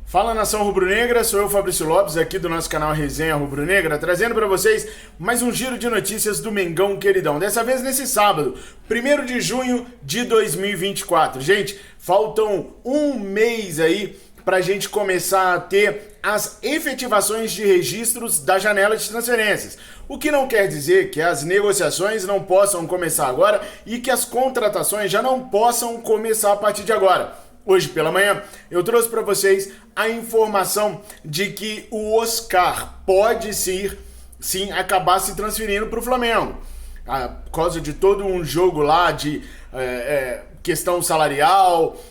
Fala, nação rubro-negra, sou eu, Fabrício Lopes, aqui do nosso canal Resenha Rubro-Negra, trazendo para vocês mais um giro de notícias do Mengão queridão. Dessa vez nesse sábado, 1º de junho de 2024. Gente, faltam um mês aí pra gente começar a ter as efetivações de registros da janela de transferências. O que não quer dizer que as negociações não possam começar agora e que as contratações já não possam começar a partir de agora. Hoje pela manhã eu trouxe para vocês a informação de que o Oscar pode sim acabar se transferindo para o Flamengo. Por causa de todo um jogo lá de questão salarial,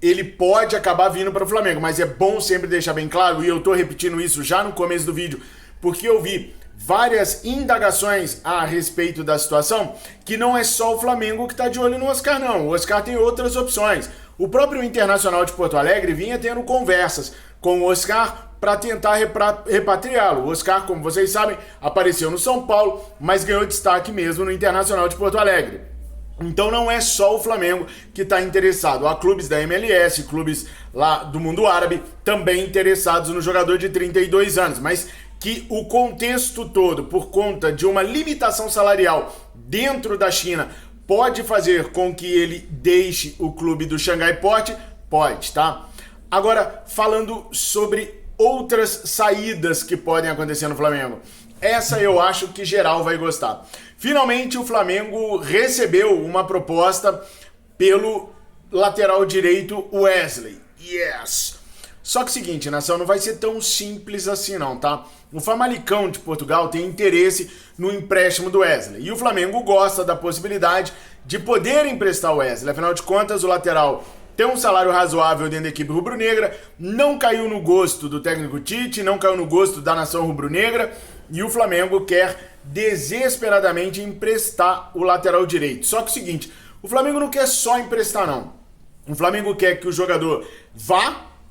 ele pode acabar vindo para o Flamengo, mas é bom sempre deixar bem claro, e eu tô repetindo isso já no começo do vídeo, porque eu vi várias indagações a respeito da situação, que não é só o Flamengo que está de olho no Oscar, não. O Oscar tem outras opções. O próprio Internacional de Porto Alegre vinha tendo conversas com o Oscar para tentar repatriá-lo. O Oscar, como vocês sabem, apareceu no São Paulo, mas ganhou destaque mesmo no Internacional de Porto Alegre. Então não é só o Flamengo que está interessado. Há clubes da MLS, clubes lá do mundo árabe, também interessados no jogador de 32 anos, mas que o contexto todo, por conta de uma limitação salarial dentro da China, pode fazer com que ele deixe o clube do Xangai Port? Pode, tá? Agora, falando sobre outras saídas que podem acontecer no Flamengo. Essa eu acho que geral vai gostar. Finalmente o Flamengo recebeu uma proposta pelo lateral direito Wesley. Yes! Só que o seguinte, nação, não vai ser tão simples assim não, tá? O Famalicão de Portugal tem interesse no empréstimo do Wesley. E o Flamengo gosta da possibilidade de poder emprestar o Wesley. Afinal de contas, o lateral tem um salário razoável dentro da equipe rubro-negra, não caiu no gosto do técnico Tite, não caiu no gosto da nação rubro-negra, e o Flamengo quer desesperadamente emprestar o lateral direito. Só que o seguinte, o Flamengo não quer só emprestar não. O Flamengo quer que o jogador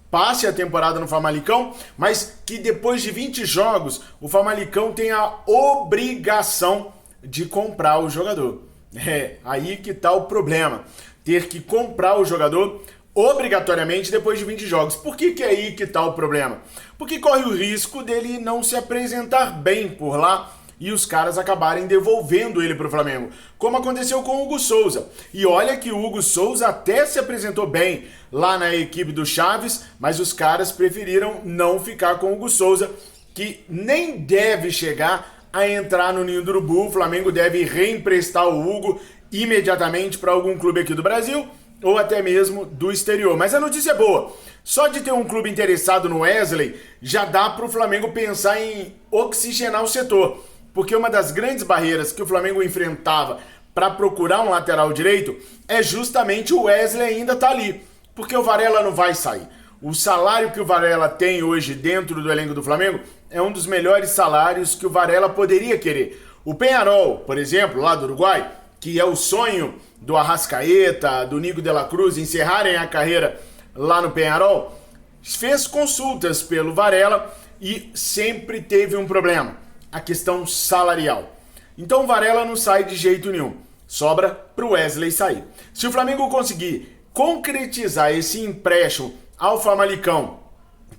passe a temporada no Famalicão, mas que depois de 20 jogos, o Famalicão tem a obrigação de comprar o jogador. É aí que tá o problema. Ter que comprar o jogador obrigatoriamente depois de 20 jogos. Por que é aí que tá o problema? Porque corre o risco dele não se apresentar bem por lá e os caras acabarem devolvendo ele para o Flamengo, como aconteceu com o Hugo Souza. E olha que o Hugo Souza até se apresentou bem lá na equipe do Chaves, mas os caras preferiram não ficar com o Hugo Souza, que nem deve chegar a entrar no Ninho do Urubu. O Flamengo deve reemprestar o Hugo imediatamente para algum clube aqui do Brasil ou até mesmo do exterior. Mas a notícia é boa. Só de ter um clube interessado no Wesley, já dá para o Flamengo pensar em oxigenar o setor. Porque uma das grandes barreiras que o Flamengo enfrentava para procurar um lateral direito é justamente o Wesley ainda tá ali. Porque o Varela não vai sair. O salário que o Varela tem hoje dentro do elenco do Flamengo é um dos melhores salários que o Varela poderia querer. O Peñarol, por exemplo, lá do Uruguai, que é o sonho do Arrascaeta, do Nico de la Cruz encerrarem a carreira lá no Peñarol, fez consultas pelo Varela e sempre teve um problema. A questão salarial. Então o Varela não sai de jeito nenhum. Sobra pro Wesley sair. Se o Flamengo conseguir concretizar esse empréstimo ao Famalicão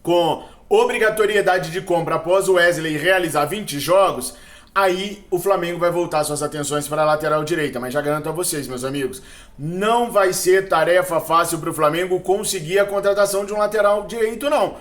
com obrigatoriedade de compra após o Wesley realizar 20 jogos, aí o Flamengo vai voltar suas atenções para a lateral direita. Mas já garanto a vocês, meus amigos, não vai ser tarefa fácil para o Flamengo conseguir a contratação de um lateral direito, não.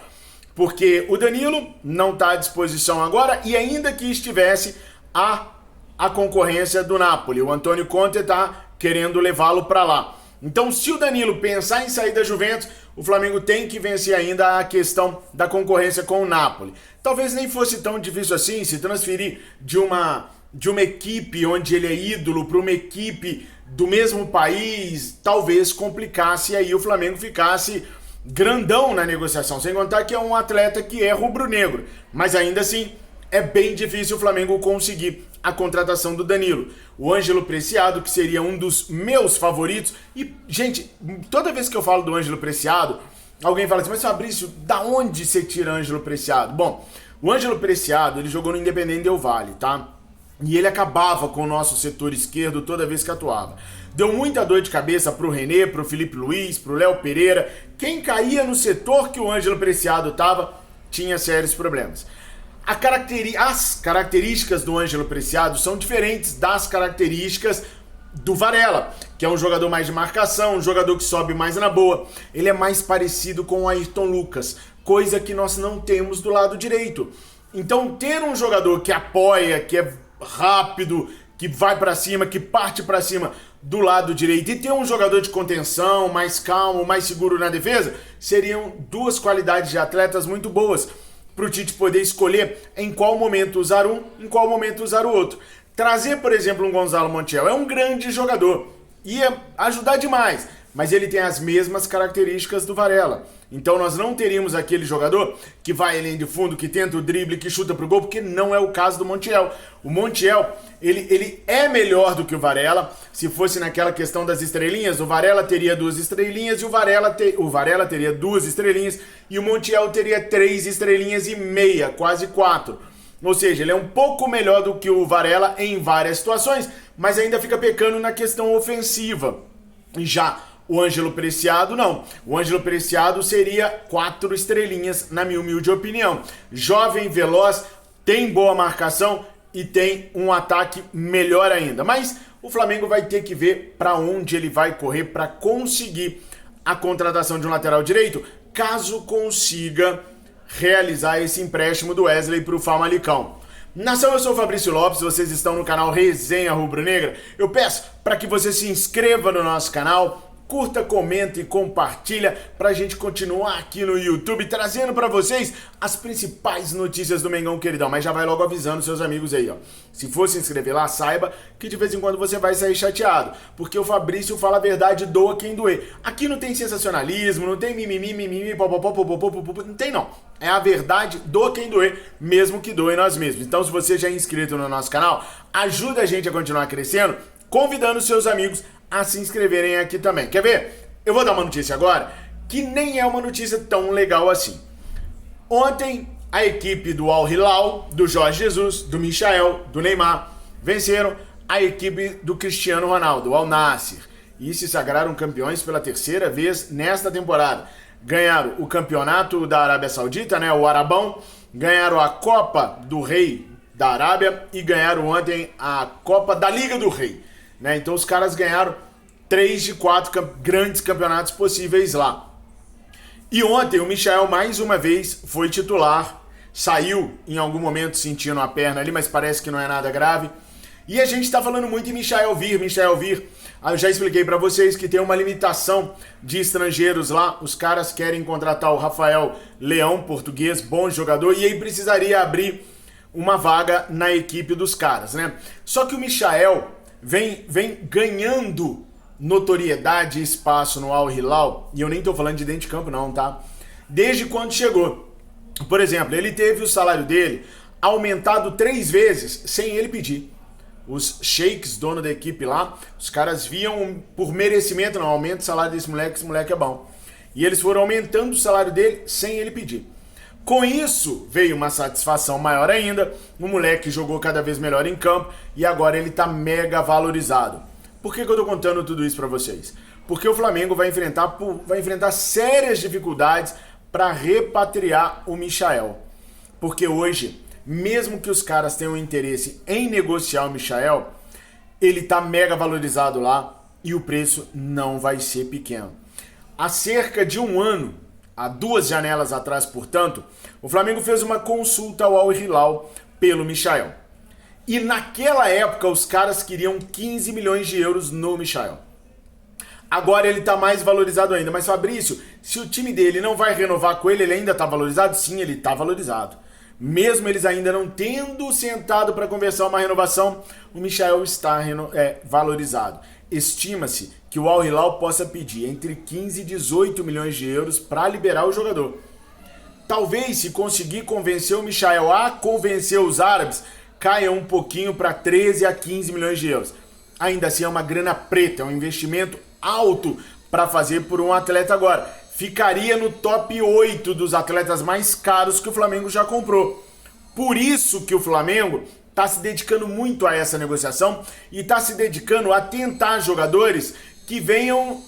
Porque o Danilo não está à disposição agora e ainda que estivesse a concorrência do Napoli. O Antônio Conte está querendo levá-lo para lá. Então, se o Danilo pensar em sair da Juventus, o Flamengo tem que vencer ainda a questão da concorrência com o Napoli. Talvez nem fosse tão difícil assim se transferir de uma equipe onde ele é ídolo para uma equipe do mesmo país, talvez complicasse e aí o Flamengo ficasse grandão na negociação, sem contar que é um atleta que é rubro-negro, mas ainda assim é bem difícil o Flamengo conseguir a contratação do Danilo. O Ângelo Preciado, que seria um dos meus favoritos, e gente, toda vez que eu falo do Ângelo Preciado, alguém fala assim, mas Fabrício, da onde você tira Ângelo Preciado? Bom, o Ângelo Preciado, ele jogou no Independente Del Valle, tá? e ele acabava com o nosso setor esquerdo toda vez que atuava. Deu muita dor de cabeça pro René, pro Felipe Luiz, pro Léo Pereira. Quem caía no setor que o Ângelo Preciado estava tinha sérios problemas. As características do Ângelo Preciado são diferentes das características do Varela, que é um jogador mais de marcação, um jogador que sobe mais na boa. Ele é mais parecido com o Ayrton Lucas, coisa que nós não temos do lado direito. Então, ter um jogador que apoia, que é rápido, que vai pra cima, que parte pra cima do lado direito, e ter um jogador de contenção, mais calmo, mais seguro na defesa, seriam duas qualidades de atletas muito boas pro Tite poder escolher em qual momento usar um, em qual momento usar o outro. Trazer, por exemplo, um Gonzalo Montiel é um grande jogador, ia ajudar demais, mas ele tem as mesmas características do Varela. Então nós não teríamos aquele jogador que vai além de fundo, que tenta o drible, que chuta pro gol, porque não é o caso do Montiel. O Montiel, ele é melhor do que o Varela. Se fosse naquela questão das estrelinhas, o Varela teria 2 estrelinhas e o Varela teria 2 estrelinhas e o Montiel teria 3 estrelinhas e meia, quase 4. Ou seja, ele é um pouco melhor do que o Varela em várias situações, mas ainda fica pecando na questão ofensiva. E já o Ângelo Preciado, não. O Ângelo Preciado seria 4 estrelinhas, na minha humilde opinião. Jovem, veloz, tem boa marcação e tem um ataque melhor ainda. Mas o Flamengo vai ter que ver para onde ele vai correr para conseguir a contratação de um lateral direito, caso consiga realizar esse empréstimo do Wesley para o Famalicão. Nação, eu sou o Fabrício Lopes, vocês estão no canal Resenha Rubro-Negra. Eu peço para que você se inscreva no nosso canal, curta, comenta e compartilha pra gente continuar aqui no YouTube trazendo pra vocês as principais notícias do Mengão Queridão. Mas já vai logo avisando seus amigos aí, ó. Se for se inscrever lá, saiba que de vez em quando você vai sair chateado, porque o Fabrício fala a verdade, doa quem doer. Aqui não tem sensacionalismo, não tem mimimi, popopó, não tem não. É a verdade, doa quem doer, mesmo que doe nós mesmos. Então, se você já é inscrito no nosso canal, ajuda a gente a continuar crescendo, convidando seus amigos a se inscreverem aqui também. Quer ver? Eu vou dar uma notícia agora que nem é uma notícia tão legal assim. Ontem, a equipe do Al Hilal, do Jorge Jesus, do Michael, do Neymar, venceram a equipe do Cristiano Ronaldo, o Al Nassr, e se sagraram campeões pela 3ª vez nesta temporada. Ganharam o campeonato da Arábia Saudita, né, o Arabão, ganharam a Copa do Rei da Arábia e ganharam ontem a Copa da Liga do Rei. Né? Então os caras ganharam 3 de 4 grandes campeonatos possíveis lá. E ontem o Michael mais uma vez foi titular, saiu em algum momento sentindo a perna ali, mas parece que não é nada grave. E a gente está falando muito em Michael Vir. Eu já expliquei para vocês que tem uma limitação de estrangeiros lá. Os caras querem contratar o Rafael Leão, português, bom jogador, e aí precisaria abrir uma vaga na equipe dos caras, né? Só que o Michael vem ganhando notoriedade e espaço no Al Hilal, e eu nem tô falando de dentro de campo não, tá? Desde quando chegou. Por exemplo, ele teve o salário dele aumentado 3 vezes sem ele pedir. Os sheiks, dono da equipe lá, os caras viam por merecimento, não, aumenta o salário desse moleque, esse moleque é bom. E eles foram aumentando o salário dele sem ele pedir. Com isso, veio uma satisfação maior ainda, o moleque jogou cada vez melhor em campo e agora ele tá mega valorizado. Por que eu tô contando tudo isso pra vocês? Porque o Flamengo vai enfrentar sérias dificuldades para repatriar o Michael. Porque hoje, mesmo que os caras tenham interesse em negociar o Michael, ele tá mega valorizado lá e o preço não vai ser pequeno. Há cerca de um ano, há 2 janelas atrás, portanto, o Flamengo fez uma consulta ao Al Hilal pelo Michael. E naquela época os caras queriam 15 milhões de euros no Michael. Agora ele está mais valorizado ainda. Mas Fabrício, se o time dele não vai renovar com ele, ele ainda está valorizado? Sim, ele está valorizado. Mesmo eles ainda não tendo sentado para conversar uma renovação, o Michael está valorizado. Estima-se que o Al Hilal possa pedir entre 15 e 18 milhões de euros para liberar o jogador. Talvez, se conseguir convencer o Michael a convencer os árabes, caia um pouquinho para 13 a 15 milhões de euros. Ainda assim é uma grana preta, é um investimento alto para fazer por um atleta agora. Ficaria no top 8 dos atletas mais caros que o Flamengo já comprou. Por isso que o Flamengo está se dedicando muito a essa negociação e está se dedicando a tentar jogadores que venham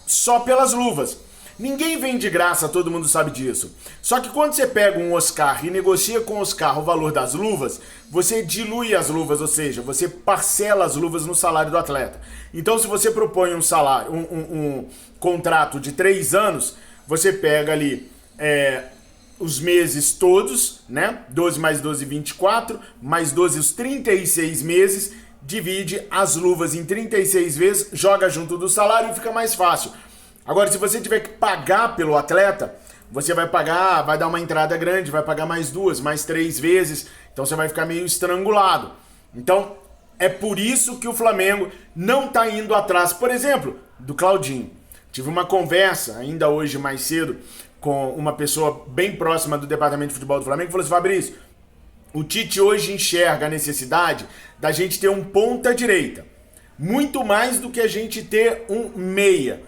só pelas luvas. Ninguém vem de graça, todo mundo sabe disso. Só que quando você pega um Oscar e negocia com o Oscar o valor das luvas, você dilui as luvas, ou seja, você parcela as luvas no salário do atleta. Então, se você propõe um salário, um contrato de 3 anos, você pega ali os meses todos, né? 12 mais 12, 24, mais 12 os 36 meses, divide as luvas em 36 vezes, joga junto do salário e fica mais fácil. Agora, se você tiver que pagar pelo atleta, você vai pagar, vai dar uma entrada grande, vai pagar mais 2, mais 3 vezes, então você vai ficar meio estrangulado. Então, é por isso que o Flamengo não está indo atrás, por exemplo, do Claudinho. Tive uma conversa, ainda hoje mais cedo, com uma pessoa bem próxima do departamento de futebol do Flamengo, que falou assim: Fabrício, o Tite hoje enxerga a necessidade da gente ter um ponta-direita, muito mais do que a gente ter um meia.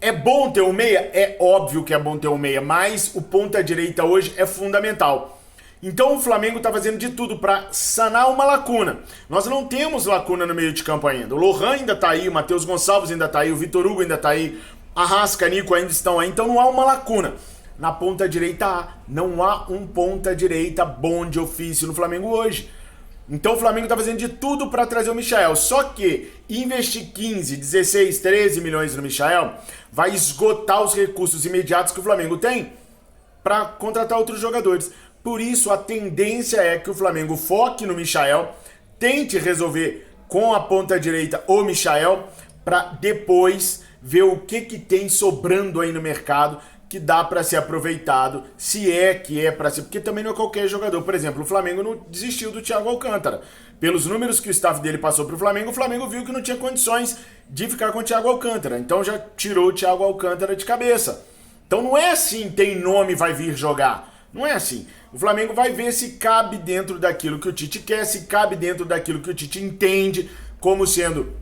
É bom ter um meia? É óbvio que é bom ter um meia, mas o ponta-direita hoje é fundamental. Então o Flamengo está fazendo de tudo para sanar uma lacuna. Nós não temos lacuna no meio de campo ainda. O Lohan ainda está aí, o Matheus Gonçalves ainda está aí, o Vitor Hugo ainda está aí, Arrasca, Nico ainda estão aí, então não há uma lacuna. Na ponta-direita não há um ponta-direita bom de ofício no Flamengo hoje. Então o Flamengo está fazendo de tudo para trazer o Michael. Só que investir 15, 16, 13 milhões no Michael vai esgotar os recursos imediatos que o Flamengo tem para contratar outros jogadores. Por isso a tendência é que o Flamengo foque no Michael, tente resolver com a ponta direita o Michael, para depois ver o que tem sobrando aí no mercado que dá para ser aproveitado, se é que é para ser, porque também não é qualquer jogador. Por exemplo, o Flamengo não desistiu do Thiago Alcântara. Pelos números que o staff dele passou para o Flamengo viu que não tinha condições de ficar com o Thiago Alcântara. Então já tirou o Thiago Alcântara de cabeça. Então não é assim, tem nome, vai vir jogar. Não é assim. O Flamengo vai ver se cabe dentro daquilo que o Tite quer, se cabe dentro daquilo que o Tite entende como sendo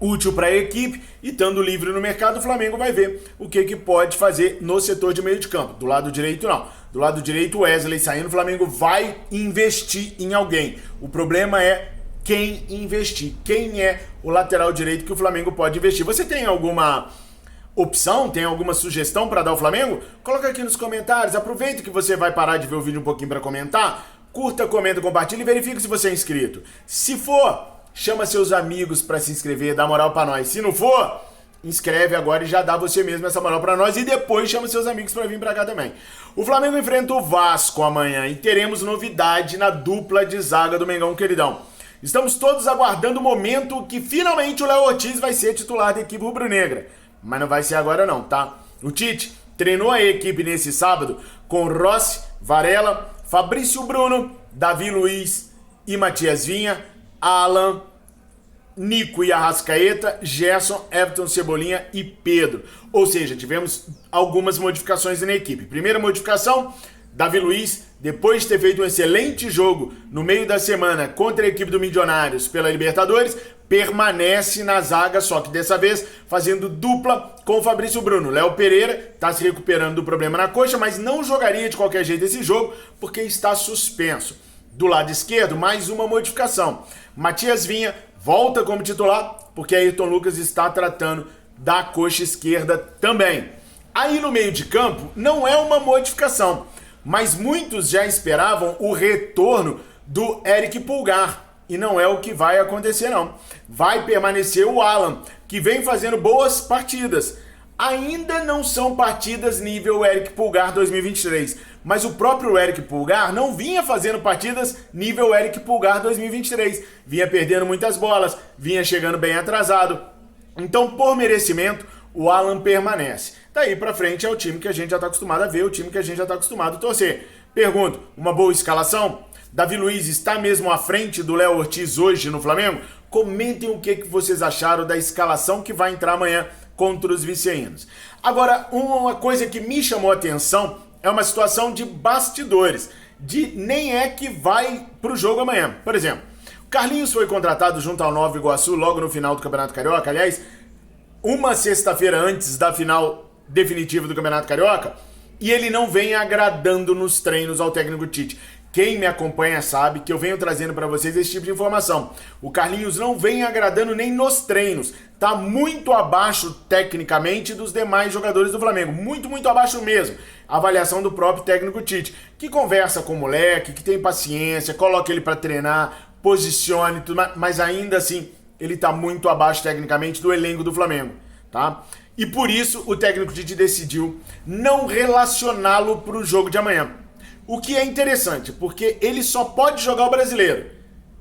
útil para a equipe, e estando livre no mercado, o Flamengo vai ver o que pode fazer no setor de meio de campo. Do lado direito, não. Do lado direito, o Wesley saindo, o Flamengo vai investir em alguém. O problema é quem investir. Quem é o lateral direito que o Flamengo pode investir? Você tem alguma opção, tem alguma sugestão para dar ao Flamengo? Coloca aqui nos comentários. Aproveita que você vai parar de ver o vídeo um pouquinho para comentar. Curta, comenta, compartilha e verifica se você é inscrito. Se for, chama seus amigos para se inscrever, dá moral para nós. Se não for, inscreve agora e já dá você mesmo essa moral para nós, e depois chama seus amigos para vir para cá também. O Flamengo enfrenta o Vasco amanhã e teremos novidade na dupla de zaga do Mengão Queridão. Estamos todos aguardando o momento que finalmente o Léo Ortiz vai ser titular da equipe rubro-negra, mas não vai ser agora não, tá? O Tite treinou a equipe nesse sábado com Rossi, Varela, Fabrício Bruno, Davi Luiz e Matias Vinha, Alan, Nico e Arrascaeta, Gerson, Everton, Cebolinha e Pedro. Ou seja, tivemos algumas modificações na equipe. Primeira modificação, Davi Luiz, depois de ter feito um excelente jogo no meio da semana contra a equipe do Milionários pela Libertadores, permanece na zaga, só que dessa vez fazendo dupla com o Fabrício Bruno. Léo Pereira está se recuperando do problema na coxa, mas não jogaria de qualquer jeito esse jogo porque está suspenso. Do lado esquerdo, mais uma modificação. Matias Vinha volta como titular, porque Ayrton Lucas está tratando da coxa esquerda também. Aí no meio de campo, não é uma modificação, mas muitos já esperavam o retorno do Eric Pulgar. E não é o que vai acontecer, não. Vai permanecer o Alan, que vem fazendo boas partidas. Ainda não são partidas nível Eric Pulgar 2023, mas o próprio Eric Pulgar não vinha fazendo partidas nível Eric Pulgar 2023. Vinha perdendo muitas bolas, vinha chegando bem atrasado. Então, por merecimento, o Alan permanece. Daí pra frente é o time que a gente já tá acostumado a ver, o time que a gente já tá acostumado a torcer. Pergunto, uma boa escalação? Davi Luiz está mesmo à frente do Léo Ortiz hoje no Flamengo? Comentem o que vocês acharam da escalação que vai entrar amanhã contra os viceínos. Agora, uma coisa que me chamou a atenção é uma situação de bastidores, de nem é que vai pro jogo amanhã. Por exemplo, o Carlinhos foi contratado junto ao Nova Iguaçu logo no final do Campeonato Carioca, aliás, uma sexta-feira antes da final definitiva do Campeonato Carioca, e ele não vem agradando nos treinos ao técnico Tite. Quem me acompanha sabe que eu venho trazendo para vocês esse tipo de informação. O Carlinhos não vem agradando nem nos treinos. Tá muito abaixo tecnicamente dos demais jogadores do Flamengo. Muito, muito abaixo mesmo. A avaliação do próprio técnico Tite, que conversa com o moleque, que tem paciência, coloca ele para treinar, posicione e tudo mais, mas ainda assim ele tá muito abaixo tecnicamente do elenco do Flamengo, tá? E por isso o técnico Tite decidiu não relacioná-lo para o jogo de amanhã. O que é interessante, porque ele só pode jogar o Brasileiro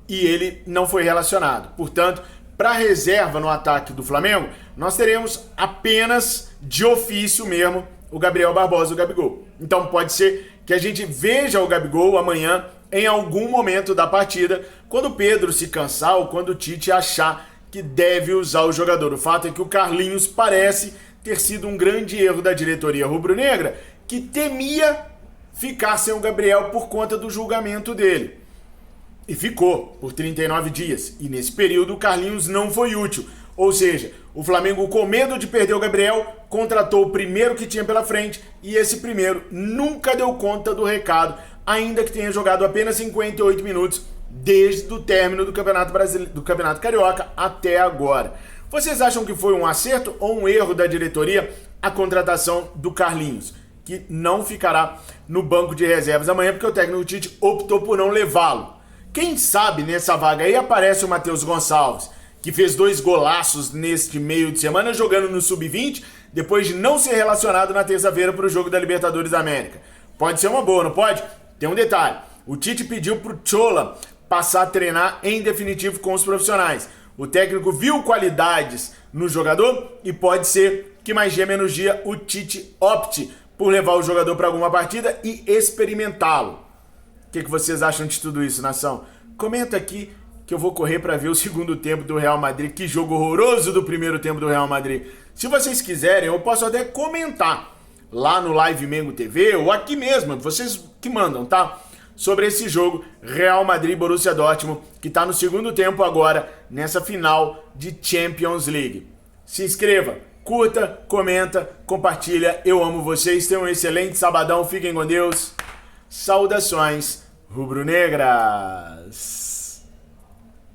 e ele não foi relacionado. Portanto, para a reserva no ataque do Flamengo, nós teremos apenas de ofício mesmo o Gabriel Barbosa e o Gabigol. Então pode ser que a gente veja o Gabigol amanhã em algum momento da partida, quando o Pedro se cansar ou quando o Tite achar que deve usar o jogador. O fato é que o Carlinhos parece ter sido um grande erro da diretoria rubro-negra, que temia ficar sem o Gabriel por conta do julgamento dele. E ficou por 39 dias. E nesse período o Carlinhos não foi útil. Ou seja, o Flamengo, com medo de perder o Gabriel, contratou o primeiro que tinha pela frente e esse primeiro nunca deu conta do recado, ainda que tenha jogado apenas 58 minutos desde o término do Campeonato Brasileiro, do Campeonato Carioca até agora. Vocês acham que foi um acerto ou um erro da diretoria a contratação do Carlinhos, que não ficará no banco de reservas amanhã porque o técnico Tite optou por não levá-lo? Quem sabe nessa vaga aí aparece o Matheus Gonçalves, que fez 2 golaços neste meio de semana jogando no Sub-20, depois de não ser relacionado na terça-feira para o jogo da Libertadores da América. Pode ser uma boa, não pode? Tem um detalhe, o Tite pediu para o Chola passar a treinar em definitivo com os profissionais. O técnico viu qualidades no jogador e pode ser que mais dia menos dia o Tite opte por levar o jogador para alguma partida e experimentá-lo. O que vocês acham de tudo isso, nação? Comenta aqui que eu vou correr para ver o segundo tempo do Real Madrid. Que jogo horroroso do primeiro tempo do Real Madrid. Se vocês quiserem, eu posso até comentar lá no Live Mengo TV ou aqui mesmo, vocês que mandam, tá? Sobre esse jogo Real Madrid Borussia Dortmund, que está no segundo tempo agora, nessa final de Champions League. Se inscreva, curta, comenta, compartilha. Eu amo vocês. Tenham um excelente sabadão. Fiquem com Deus. Saudações rubro-negras.